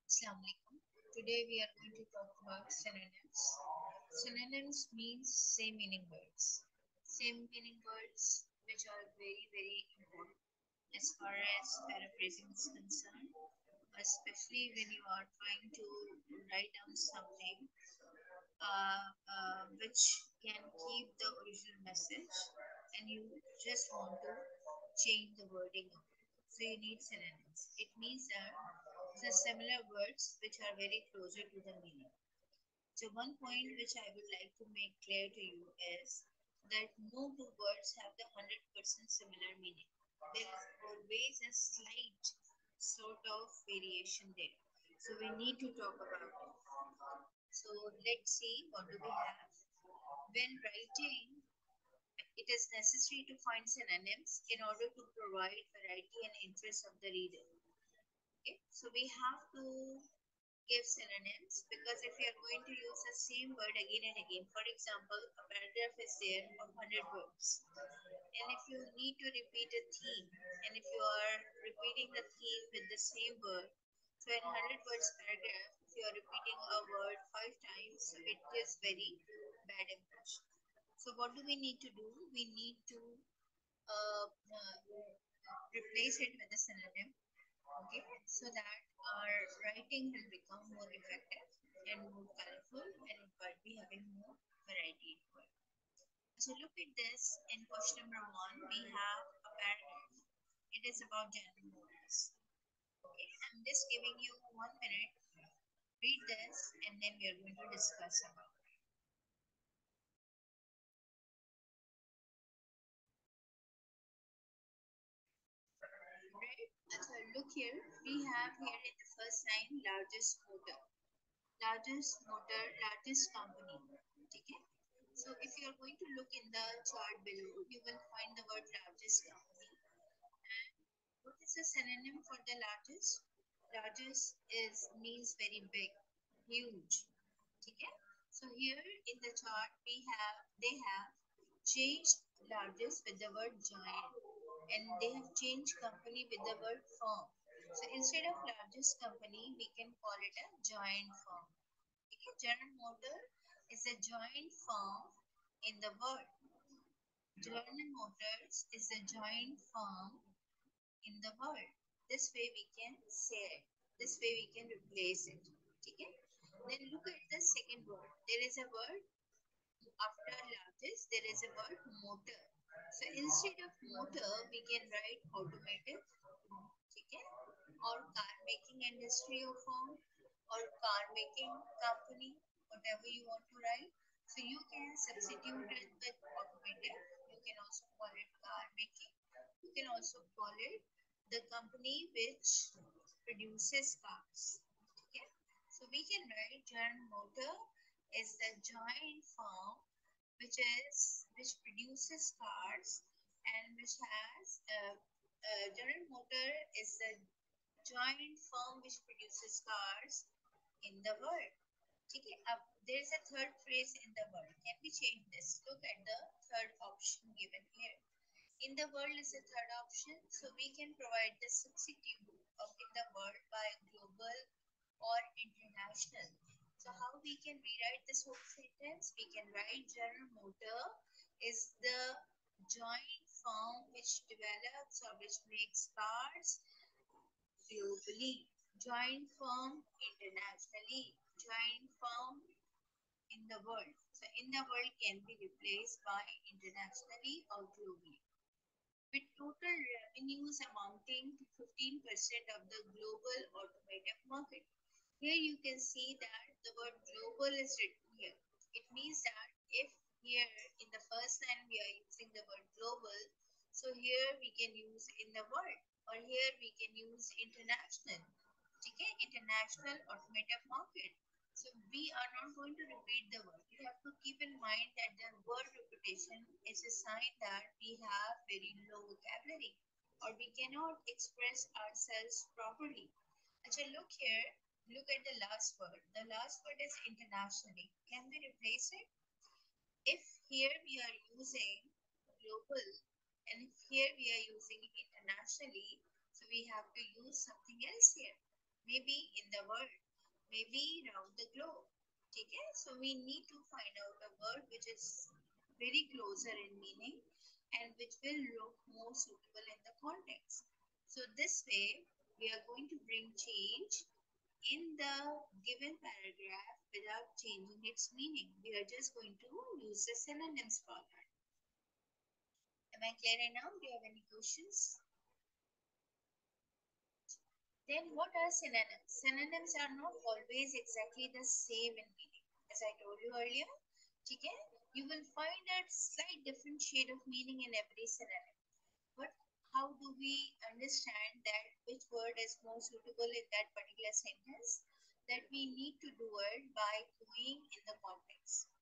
Assalamu alaikum. Today we are going to talk about synonyms. Synonyms means same meaning words. Same meaning words which are very important as far as paraphrasing is concerned, especially when you are trying to write down something which can keep the original message and you just want to change the wording of it. So you need synonyms. It means that the similar words which are very closer to the meaning. So one point which I would like to make clear to you is that no two words have the 100% similar meaning. There is always a slight sort of variation there. So we need to talk about it. So let's see what do we have. When writing, it is necessary to find synonyms in order to provide variety and interest of the reader. Okay, so we have to give synonyms because if you are going to use the same word again and again, for example, a paragraph is there of 100 words, and if you need to repeat a theme, and if you are repeating the theme with the same word, so in 100 words paragraph, if you are repeating a word 5 times, so it gives very bad impression. So what do we need to do? We need to replace it with a synonym, okay, so that our writing will become more effective and more colorful and it will be having more variety in it. So look at this. In question number one, we have a paragraph. It is about general motors. Okay, I'm just giving you 1 minute. Read this and then we are going to discuss about it. Right? So look here. We have here in the first line largest motor. Largest company. Okay. So if you are going to look in the chart below, you will find the word largest company. And what is the synonym for the largest? Largest is means very big, huge. Okay. So here in the chart they have changed largest with the word giant, and they have changed company with the word firm. So instead of largest company, we can call it a giant firm. Okay, General Motor is a giant firm in the world. General Motors is a giant firm in the world. This way we can say it. This way we can replace it. Okay? Then look at the second word. There is a word after largest. There is a word motor. So instead of motor, we can write automotive. Okay? Or car making industry or firm or car making company, whatever you want to write. So you can substitute it with automotive. You can also call it car making. You can also call it the company which produces cars. Okay, so we can write General Motor is the giant firm which produces cars and which has General Motor is the giant firm which produces cars in the world. Okay, there is a third phrase in the world. Can we change this? Look at the third option given here. In the world is the third option, so we can provide the substitute of in the world by global or international. So how we can rewrite this whole sentence? We can write General Motor is the joint firm which develops or which makes cars globally, joint firm internationally, joint firm in the world. So in the world can be replaced by internationally or globally. With total revenues amounting to 15% of the global automotive market. Here you can see that the word global is written here. It means that if here in the first line we are using the word global, so here we can use in the world, or here we can use international. Okay, international automotive market. So we are not going to repeat the word. You have to keep in mind that the word repetition is a sign that we have very low vocabulary or we cannot express ourselves properly. Actually, look here. Look at the last word. The last word is internationally. Can we replace it? If here we are using global and if here we are using internationally, so we have to use something else here. maybe in the world, maybe around the globe. Okay? So we need to find out a word which is very closer in meaning and which will look more suitable in the context. So this way we are going to bring change in the given paragraph without changing its meaning. We are just going to use the synonyms for that. Am I clear now? Do you have any questions? Then what are synonyms? Synonyms are not always exactly the same in meaning. As I told you earlier, okay, you will find a slight different shade of meaning in every synonym. But how do we understand that which word is more suitable in that particular sentence? That we need to do it by going in the context.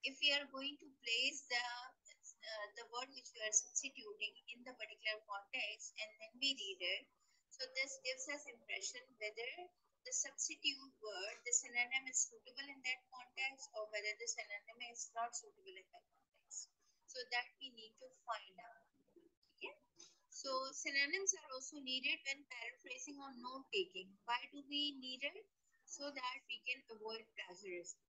If we are going to place the word which we are substituting in the particular context and then we read it, so this gives us impression whether the substitute word, the synonym is suitable in that context or whether the synonym is not suitable in that context. So that we need to find out. Okay? So synonyms are also needed when paraphrasing or note taking. Why do we need it? So that we can avoid plagiarism.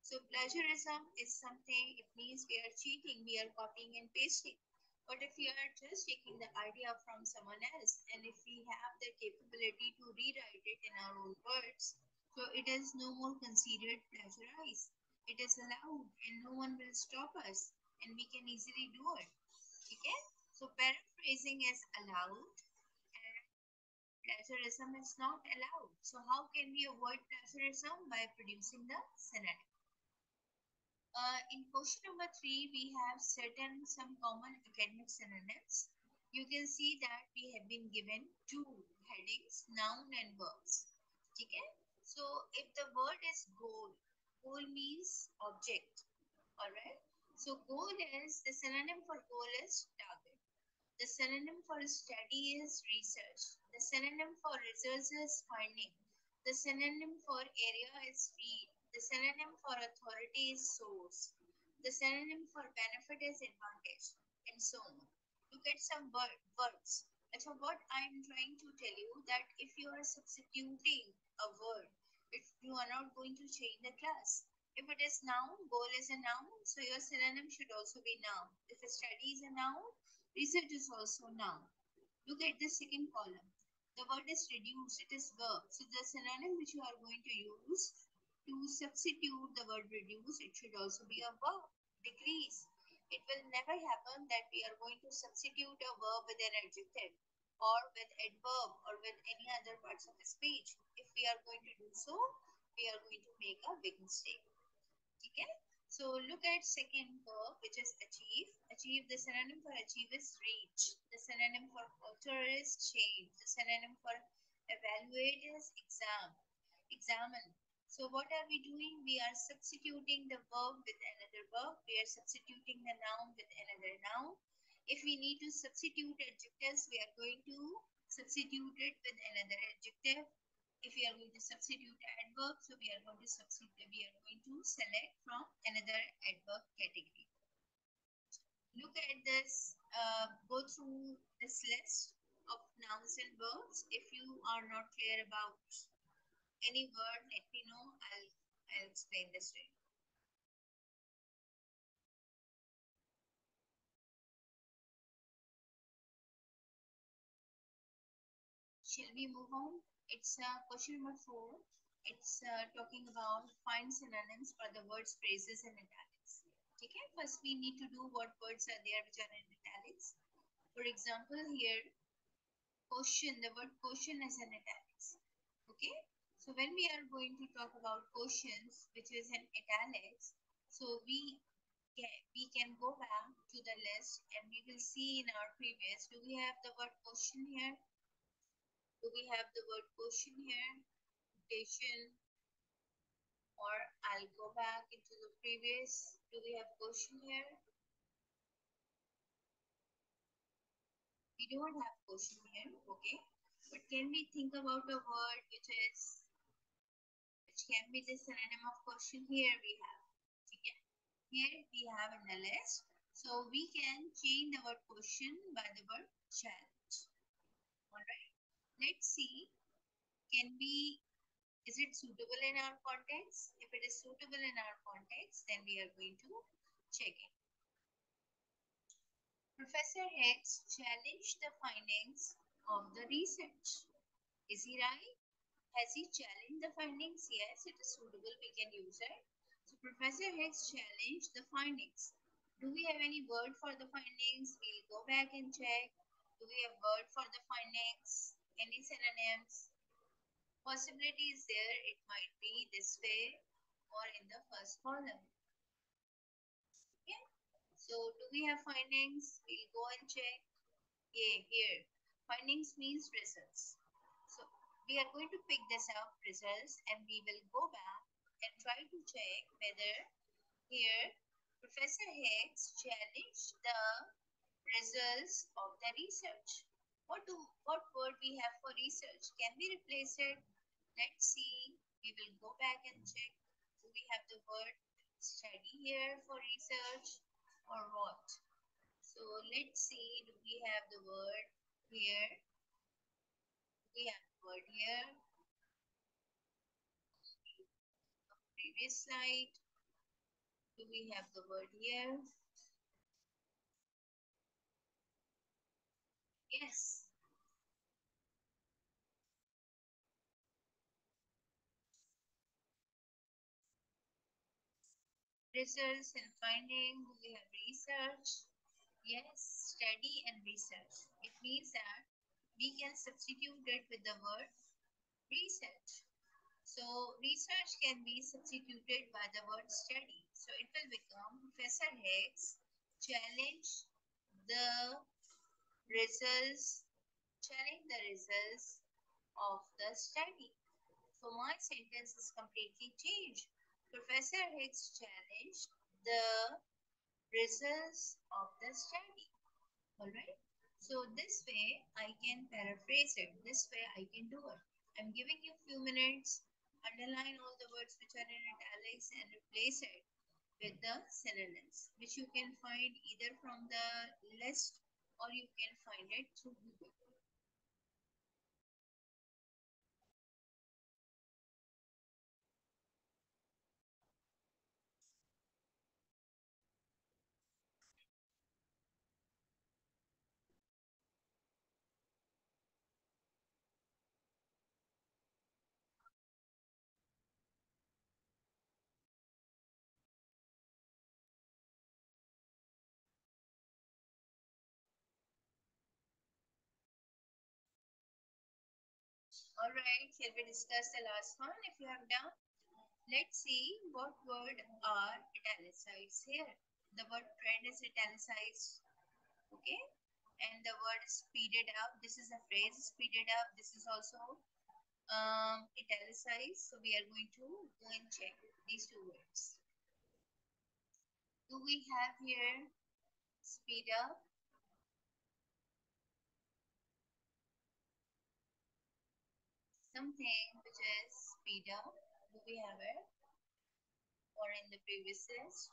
So plagiarism is something, it means we are cheating, we are copying and pasting. But if we are just taking the idea from someone else and if we have the capability to rewrite it in our own words, so it is no more considered plagiarized. It is allowed and no one will stop us and we can easily do it. Okay? So paraphrasing is allowed and plagiarism is not allowed. So how can we avoid plagiarism? By producing the synonym. In question number 3, we have certain some common academic synonyms. You can see that we have been given two headings, noun and verbs. Okay? So if the word is goal, goal means object. Alright? So goal is, the synonym for goal is target. The synonym for study is research. The synonym for results is finding. The synonym for area is field. The synonym for authority is source. The synonym for benefit is advantage, and so on. Look at some words. So what I am trying to tell you that if you are substituting a word, if you are not going to change the class. If it is noun, goal is a noun, so your synonym should also be noun. If study is a noun, research is also noun. Look at the second column. The word is reduce, it is verb. So the synonym which you are going to use to substitute the word reduce, it should also be a verb. Decrease. It will never happen that we are going to substitute a verb with an adjective or with adverb or with any other parts of the speech. If we are going to do so, we are going to make a big mistake. Okay? So look at second verb which is achieve. Achieve, the synonym for achieve is reach. The synonym for alter is change. The synonym for evaluate is examine. So what are we doing? We are substituting the verb with another verb. We are substituting the noun with another noun. If we need to substitute adjectives, we are going to substitute it with another adjective. If we are going to substitute adverb, so we are going to select from another adverb category. Look at this, go through this list of nouns and verbs. If you are not clear about any word, let me know. I'll explain this to you. Shall we move on? It's question number 4. It's talking about find synonyms for the words, phrases, and italics. Okay, first we need to do what words are there which are in italics. For example, here, question, the word question is in italics. Okay, so when we are going to talk about questions, which is in italics, so we can go back to the list and we will see in our previous, do we have the word question here? Do we have the word question here? Station, or I'll go back into the previous. Do we have question here? We don't have question here, okay? But can we think about a word which can be the synonym of question? Here we have. Okay? Here we have in the list. So we can change the word question by the word challenge. Alright. Let's see. can be, is it suitable in our context? If it is suitable in our context, then we are going to check it. Professor Hicks challenged the findings of the research. Is he right? Has he challenged the findings? Yes, it is suitable. We can use it. So Professor Hicks challenged the findings. Do we have any word for the findings? We'll go back and check. Do we have word for the findings? Any synonyms? Possibility is there. It might be this way or in the first column. Okay. So do we have findings? We'll go and check. Yeah, here. Findings means results. So we are going to pick this up results and we will go back and try to check whether here Professor Hicks challenged the results of the research. What word we have for research? Can we replace it? Let's see. We will go back and check. Do we have the word study here for research or what? So let's see. Do we have the word here? We have the word here. Previous slide. Do we have the word here? Yes. Results and finding. Do we have research? Yes, study and research. It means that we can substitute it with the word research. So research can be substituted by the word study. So it will become Professor Hicks challenge the results, challenge the results of the study. So my sentence is completely changed. Professor Hicks challenged the results of the study. Alright. So this way I can paraphrase it. This way I can do it. I'm giving you a few minutes. Underline all the words which are in italics and replace it with the synonyms, which you can find either from the list or you can find it through Google. Alright, shall we discuss the last one if you have done? Let's see what word are italicized here. The word trend is italicized. Okay, and the word speeded up, this is a phrase speeded up, this is also italicized. So we are going to go and check these two words. Do we have here speed up? Something which is speed up. Do we have it? Or in the previous list?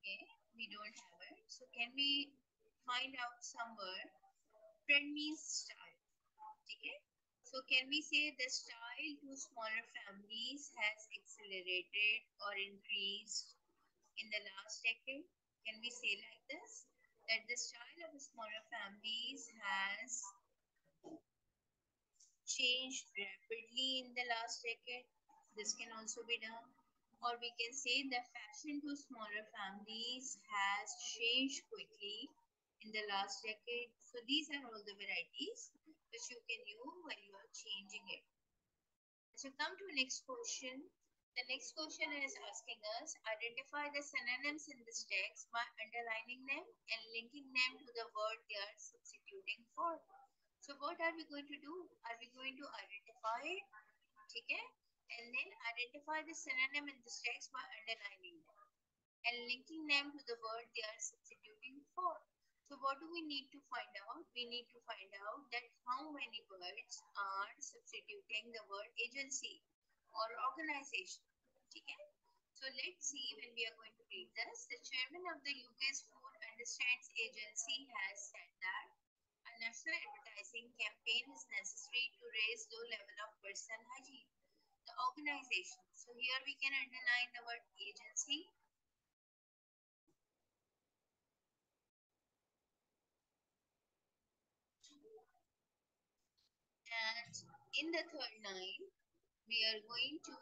Okay, we don't have it. So can we find out some word? Trend means style. Okay. So can we say the style to smaller families has accelerated or increased in the last decade? Can we say like this? That the style of smaller families has changed rapidly in the last decade. This can also be done. Or we can say the fashion to smaller families has changed quickly in the last decade. So these are all the varieties which you can use when you are changing it. So come to next question. The next question is asking us identify the synonyms in this text by underlining them and linking them to the word they are substituting for. So what are we going to do? Are we going to identify it? Okay? And then identify the synonym in this text by underlining them and linking them to the word they are substituting for. So what do we need to find out? We need to find out that how many words are substituting the word agency or organization. Okay? So let's see when we are going to read this. The chairman of the UK's Food Understands Agency has said that a national advertising campaign is necessary to raise low level of personal hygiene. The organization. So here we can underline the word agency. And in the third line, we are going to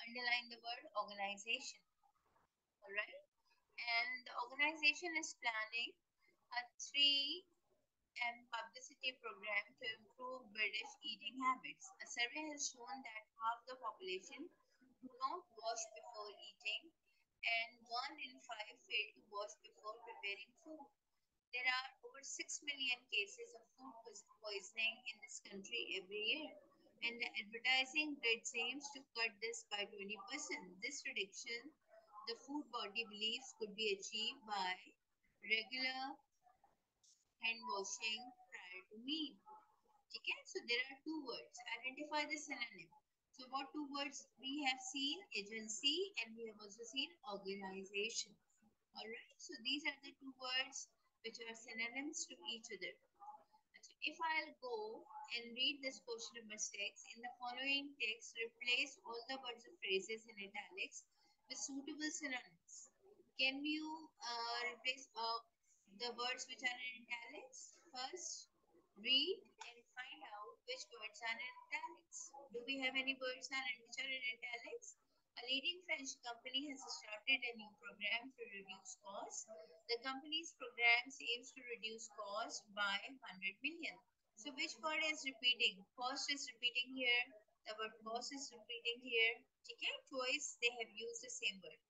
underline the word organization. Alright. And the organization is planning a 3M publicity program to improve British eating habits. A survey has shown that half the population do not wash before eating, and 1 in 5 fail to wash before preparing food. There are over 6 million cases of food poisoning in this country every year, and the advertising grid aims to cut this by 20%. This reduction, the food body believes, could be achieved by regular hand washing prior to meal. Okay, so there are two words. Identify the synonym. So what two words we have seen? Agency, and we have also seen organization. Alright, so these are the two words which are synonyms to each other. So if I'll go and read this question number 6, in the following text, replace all the words or phrases in italics with suitable synonyms. Can you replace the words which are in italics? First, read and find out which words are in italics. Do we have any words which are in italics? A leading French company has started a new program to reduce costs. The company's program aims to reduce costs by 100 million. So which word is repeating? Cost is repeating here. The word cost is repeating here. Okay, twice they have used the same word.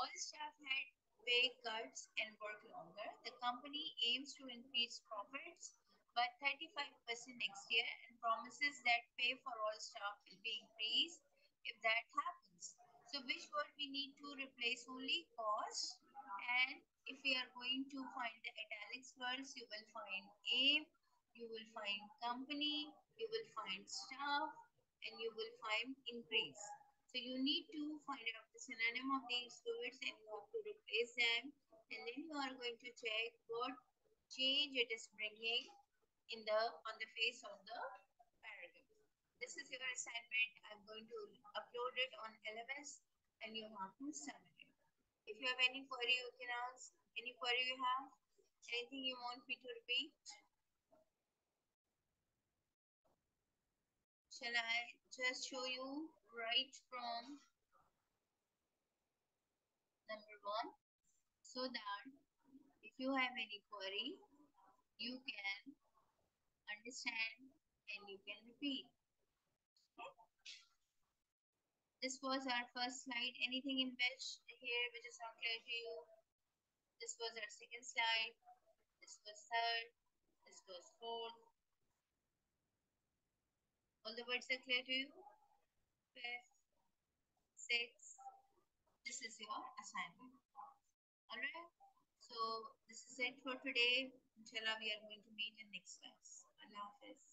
All staff had pay cuts and work longer. The company aims to increase profits by 35% next year and promises that pay for all staff will be increased if that happens. So which word we need to replace? Only cost. And if we are going to find the italics words, you will find aim, you will find company, you will find staff, and you will find increase. So you need to find out the synonym of these words and you have to replace them. And then you are going to check what change it is bringing in the on the face of the paragraph. This is your assignment. I'm going to upload it on LMS and you have to submit it. If you have any query, you can ask. Any query you have? Anything you want me to repeat? Shall I just show you right from number 1 so that if you have any query, you can understand and you can repeat. Okay? This was our first slide. Anything in which here which is not clear to you? This was our second slide. This was third. This was fourth. All the words are clear to you? Fifth, sixth. This is your assignment. Alright. So this is it for today. Inshallah, we are going to meet in next class. Allah Hafiz.